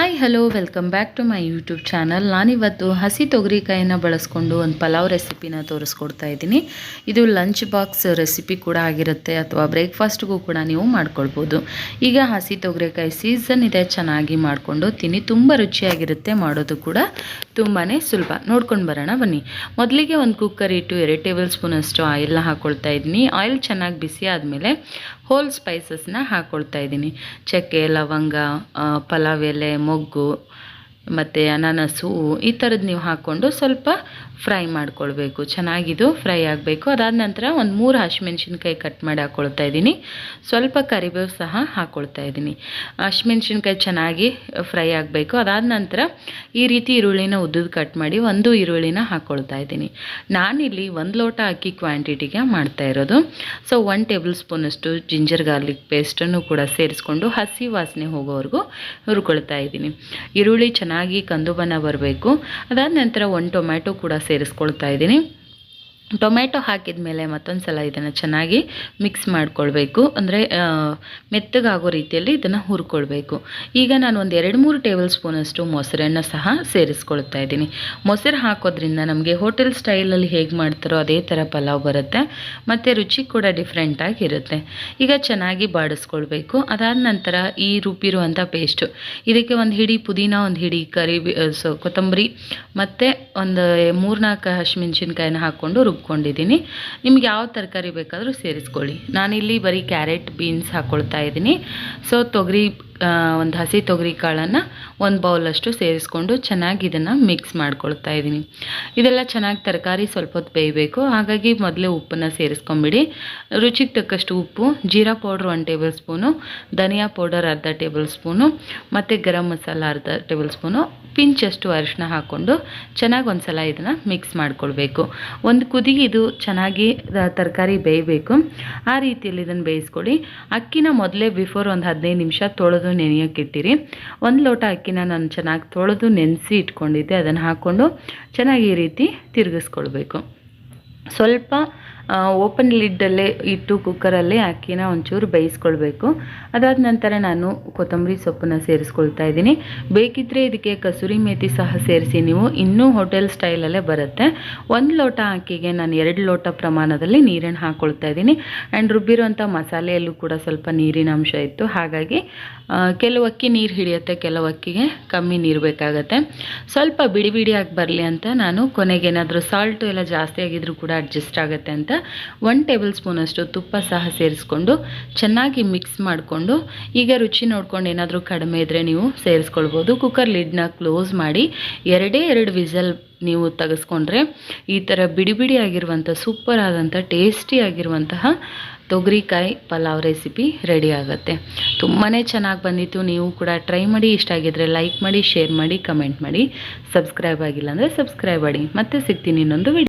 Hi hello welcome back to my YouTube channel. ನಾನಿವತ್ತು ಹಸಿ ತೊಗರಿಕಾಯಿನ ಬಳಸ್ಕೊಂಡು ಒಂದು ಪಲಾವ್ ರೆಸಿಪಿನ ತೋರಿಸ್ಕೊಡ್ತಾ ಇದ್ದೀನಿ. ಇದು ಲಂಚ್ ಬಾಕ್ಸ್ ರೆಸಿಪಿ ಕೂಡ ಆಗಿರುತ್ತೆ ಅಥವಾ ಬ್ರೇಕ್ಫಾಸ್ಟ್ಗೂ ಕೂಡ ನೀವು ಮಾಡ್ಕೊಳ್ಬೋದು. ಈಗ ಹಸಿ ತೊಗರಿಕಾಯಿ ಸೀಸನ್ ಇದೆ, ಚೆನ್ನಾಗಿ ಮಾಡಿಕೊಂಡು ತಿನ್ನಿ, ತುಂಬ ರುಚಿಯಾಗಿರುತ್ತೆ. ಮಾಡೋದು ಕೂಡ ತುಂಬಾ ಸುಲಭ. ನೋಡ್ಕೊಂಡು ಬರೋಣ ಬನ್ನಿ. ಮೊದಲಿಗೆ ಒಂದು ಕುಕ್ಕರ್ ಇಟ್ಟು 2 ಟೇಬಲ್ ಸ್ಪೂನ್ ಅಷ್ಟು ಆಯಿಲ್ನ ಹಾಕ್ಕೊಳ್ತಾ ಇದ್ದೀನಿ. ಆಯಿಲ್ ಚೆನ್ನಾಗಿ ಬಿಸಿ ಆದಮೇಲೆ ಹೋಲ್ ಸ್ಪೈಸಸ್ನ ಹಾಕ್ಕೊಳ್ತಾ ಇದ್ದೀನಿ. ಚಕ್ಕೆ, ಲವಂಗ, ಪಲಾವ್ ಎಲೆ, ಮೊಗ್ಗು ಮತ್ತು ಅನಾನಸು ಈ ಥರದ್ದು ನೀವು ಹಾಕ್ಕೊಂಡು ಸ್ವಲ್ಪ ಫ್ರೈ ಮಾಡ್ಕೊಳ್ಬೇಕು. ಚೆನ್ನಾಗಿದು ಫ್ರೈ ಆಗಬೇಕು. ಅದಾದ ನಂತರ ಒಂದು 3 ಹಸಿಮೆಣ್ಸಿನ್ಕಾಯಿ ಕಟ್ ಮಾಡಿ ಹಾಕ್ಕೊಳ್ತಾ ಇದ್ದೀನಿ. ಸ್ವಲ್ಪ ಕರಿಬೇವು ಸಹ ಹಾಕ್ಕೊಳ್ತಾ ಇದ್ದೀನಿ. ಹಸಿಮೆಣ್ಸಿನ್ಕಾಯಿ ಚೆನ್ನಾಗಿ ಫ್ರೈ ಆಗಬೇಕು. ಅದಾದ ನಂತರ ಈ ರೀತಿ ಈರುಳ್ಳಿನ ಉದ್ದುದು ಕಟ್ ಮಾಡಿ ಒಂದು ಈರುಳ್ಳಿನ ಹಾಕ್ಕೊಳ್ತಾ ಇದ್ದೀನಿ. ನಾನಿಲ್ಲಿ 1 ಲೋಟ ಅಕ್ಕಿ ಕ್ವಾಂಟಿಟಿಗೆ ಮಾಡ್ತಾ ಇರೋದು. ಸೊ 1 ಟೇಬಲ್ ಸ್ಪೂನಷ್ಟು ಜಿಂಜರ್ ಗಾರ್ಲಿಕ್ ಪೇಸ್ಟನ್ನು ಕೂಡ ಸೇರಿಸ್ಕೊಂಡು ಹಸಿ ವಾಸನೆ ಹೋಗೋವರೆಗೂ ಹುರ್ಕೊಳ್ತಾ ಇದ್ದೀನಿ. ಈರುಳ್ಳಿ ಚೆನ್ನಾಗಿ ಕಂದು ಬಣ್ಣ ಬರಬೇಕು. ಅದಾದ ನಂತರ 1 ಟೊಮ್ಯಾಟೊ ಕೂಡ ಸೇರಿಸ್ಕೊಳ್ತಾ ಇದ್ದೀನಿ. ಟೊಮ್ಯಾಟೊ ಹಾಕಿದ ಮೇಲೆ ಮತ್ತೊಂದು ಸಲ ಇದನ್ನು ಚೆನ್ನಾಗಿ ಮಿಕ್ಸ್ ಮಾಡ್ಕೊಳ್ಬೇಕು. ಅಂದರೆ ಮೆತ್ತಗಾಗೋ ರೀತಿಯಲ್ಲಿ ಇದನ್ನು ಹುರ್ಕೊಳ್ಬೇಕು. ಈಗ ನಾನು ಒಂದು 2-3 ಟೇಬಲ್ ಸ್ಪೂನಷ್ಟು ಮೊಸರನ್ನು ಸಹ ಸೇರಿಸ್ಕೊಳ್ತಾ ಇದ್ದೀನಿ. ಮೊಸರು ಹಾಕೋದ್ರಿಂದ ನಮಗೆ ಹೋಟೆಲ್ ಸ್ಟೈಲಲ್ಲಿ ಹೇಗೆ ಮಾಡ್ತಾರೋ ಅದೇ ಥರ ಪಲಾವ್ ಬರುತ್ತೆ ಮತ್ತು ರುಚಿ ಕೂಡ ಡಿಫ್ರೆಂಟಾಗಿರುತ್ತೆ. ಈಗ ಚೆನ್ನಾಗಿ ಬಾಡಿಸ್ಕೊಳ್ಬೇಕು. ಅದಾದ ನಂತರ ಈ ರುಬ್ಬಿರುವಂಥ ಪೇಸ್ಟು, ಇದಕ್ಕೆ ಒಂದು ಹಿಡಿ ಪುದೀನ, ಒಂದು ಹಿಡಿ ಕೊತ್ತಂಬರಿ ಮತ್ತು ಒಂದು 3-4 ಹಸಿಮೆಣ್ಸಿನ್ಕಾಯಿನ ಹಾಕ್ಕೊಂಡು ರುಬ್ಕೊಂಡಿದ್ದೀನಿ. ನಿಮ್ಗೆ ಯಾವ ತರಕಾರಿ ಬೇಕಾದರೂ ಸೇರಿಸ್ಕೊಳ್ಳಿ. ನಾನಿಲ್ಲಿ ಬರೀ ಕ್ಯಾರೆಟ್, ಬೀನ್ಸ್ ಹಾಕ್ಕೊಳ್ತಾ ಇದ್ದೀನಿ. ಸೊ ಒಂದು ಹಸಿ ತೊಗರಿ ಕಾಳನ್ನು 1 ಬೌಲಷ್ಟು ಸೇರಿಸ್ಕೊಂಡು ಚೆನ್ನಾಗಿ ಇದನ್ನು ಮಿಕ್ಸ್ ಮಾಡ್ಕೊಳ್ತಾ ಇದ್ದೀನಿ. ಇದೆಲ್ಲ ಚೆನ್ನಾಗಿ ತರಕಾರಿ ಸ್ವಲ್ಪ ಹೊತ್ತು ಬೇಯಬೇಕು. ಹಾಗಾಗಿ ಮೊದಲೇ ಉಪ್ಪನ್ನು ಸೇರಿಸ್ಕೊಂಬಿಡಿ. ರುಚಿಗೆ ತಕ್ಕಷ್ಟು ಉಪ್ಪು, ಜೀರಾ ಪೌಡ್ರ್ 1 ಟೇಬಲ್ ಸ್ಪೂನು, ಧನಿಯಾ ಪೌಡರ್ ಅರ್ಧ ಟೇಬಲ್ ಸ್ಪೂನು ಮತ್ತು ಗರಂ ಮಸಾಲ ಅರ್ಧ ಟೇಬಲ್ ಸ್ಪೂನು, ಪಿಂಚಷ್ಟು ಅರಿಶಿನ ಹಾಕ್ಕೊಂಡು ಚೆನ್ನಾಗಿ ಒಂದು ಸಲ ಇದನ್ನು ಮಿಕ್ಸ್ ಮಾಡ್ಕೊಳ್ಬೇಕು. ಒಂದು ಕುದಿಗೆ ಇದು ಚೆನ್ನಾಗಿ ತರಕಾರಿ ಬೇಯಬೇಕು. ಆ ರೀತಿಯಲ್ಲಿ ಇದನ್ನು ಬೇಯಿಸ್ಕೊಳ್ಳಿ. ಅಕ್ಕಿನ ಮೊದಲೇ ಬಿಫೋರ್ ಒಂದು 15 ನಿಮಿಷ ತೊಳೆದು ನೆನೆಯೋಕ್ಕಿಟ್ಟಿರಿ. 1 ಲೋಟ ಅಕ್ಕಿನ ನಾನು ಚೆನ್ನಾಗಿ ತೊಳೆದು ನೆನೆಸಿ ಇಟ್ಕೊಂಡಿದ್ದೆ. ಅದನ್ನು ಹಾಕ್ಕೊಂಡು ಚೆನ್ನಾಗಿ ಈ ರೀತಿ ತಿರುಗಿಸ್ಕೊಳ್ಬೇಕು. ಸ್ವಲ್ಪ ಓಪನ್ ಲಿಡ್ಡಲ್ಲೇ ಇಟ್ಟು ಕುಕ್ಕರಲ್ಲಿ ಅಕ್ಕಿನ ಒಂಚೂರು ಬೇಯಿಸ್ಕೊಳ್ಬೇಕು. ಅದಾದ ನಂತರ ನಾನು ಕೊತ್ತಂಬರಿ ಸೊಪ್ಪನ್ನು ಸೇರಿಸ್ಕೊಳ್ತಾ ಇದ್ದೀನಿ. ಬೇಕಿದ್ದರೆ ಇದಕ್ಕೆ ಕಸೂರಿ ಮೇಥಿ ಸಹ ಸೇರಿಸಿ, ನೀವು ಇನ್ನೂ ಹೋಟೆಲ್ ಸ್ಟೈಲಲ್ಲೇ ಬರುತ್ತೆ. 1 ಲೋಟ ಅಕ್ಕಿಗೆ ನಾನು 2 ಲೋಟ ಪ್ರಮಾಣದಲ್ಲಿ ನೀರನ್ನು ಹಾಕ್ಕೊಳ್ತಾ ಇದ್ದೀನಿ. ಆ್ಯಂಡ್ ರುಬ್ಬಿರುವಂಥ ಮಸಾಲೆಯಲ್ಲೂ ಕೂಡ ಸ್ವಲ್ಪ ನೀರಿನ ಅಂಶ ಇತ್ತು. ಹಾಗಾಗಿ ಕೆಲವು ಅಕ್ಕಿ ನೀರು ಹಿಡಿಯುತ್ತೆ, ಕೆಲವು ಅಕ್ಕಿಗೆ ಕಮ್ಮಿ ನೀರು ಬೇಕಾಗತ್ತೆ. ಸ್ವಲ್ಪ ಬಿಡಿ ಬಿಡಿಯಾಗಿ ಬರಲಿ ಅಂತ ನಾನು ಕೊನೆಗೆ ಏನಾದರೂ ಸಾಲ್ಟು ಎಲ್ಲ ಜಾಸ್ತಿ ಆಗಿದ್ರೂ ಕೂಡ ಅಡ್ಜಸ್ಟ್ ಆಗುತ್ತೆ ಅಂತ 1 ಟೇಬಲ್ ಸ್ಪೂನಷ್ಟು ತುಪ್ಪ ಸಹ ಸೇರಿಸ್ಕೊಂಡು ಚೆನ್ನಾಗಿ ಮಿಕ್ಸ್ ಮಾಡಿಕೊಂಡು, ಈಗ ರುಚಿ ನೋಡ್ಕೊಂಡು ಏನಾದರೂ ಕಡಿಮೆ ಇದ್ದರೆ ನೀವು ಸೇರಿಸ್ಕೊಳ್ಬೋದು. ಕುಕ್ಕರ್ ಲಿಡ್ನ ಕ್ಲೋಸ್ ಮಾಡಿ 2 ವಿಸಲ್ ನೀವು ತೆಗೆಸ್ಕೊಂಡ್ರೆ ಈ ಥರ ಬಿಡಿ ಬಿಡಿ ಆಗಿರುವಂಥ ಸೂಪರ್ ಆದಂಥ ಟೇಸ್ಟಿ ಆಗಿರುವಂತಹ ತೊಗರಿಕಾಯಿ ಪಲಾವ್ ರೆಸಿಪಿ ರೆಡಿ ಆಗುತ್ತೆ. ತುಂಬಾ ಚೆನ್ನಾಗಿ ಬಂದಿತ್ತು. ನೀವು ಕೂಡ ಟ್ರೈ ಮಾಡಿ. ಇಷ್ಟ ಆಗಿದ್ದರೆ ಲೈಕ್ ಮಾಡಿ, ಶೇರ್ ಮಾಡಿ, ಕಮೆಂಟ್ ಮಾಡಿ. ಸಬ್ಸ್ಕ್ರೈಬ್ ಆಗಿಲ್ಲ ಅಂದರೆ ಸಬ್ಸ್ಕ್ರೈಬ್ ಮಾಡಿ. ಮತ್ತೆ ಸಿಗ್ತೀನಿ ಇನ್ನೊಂದು ವಿಡಿಯೋ.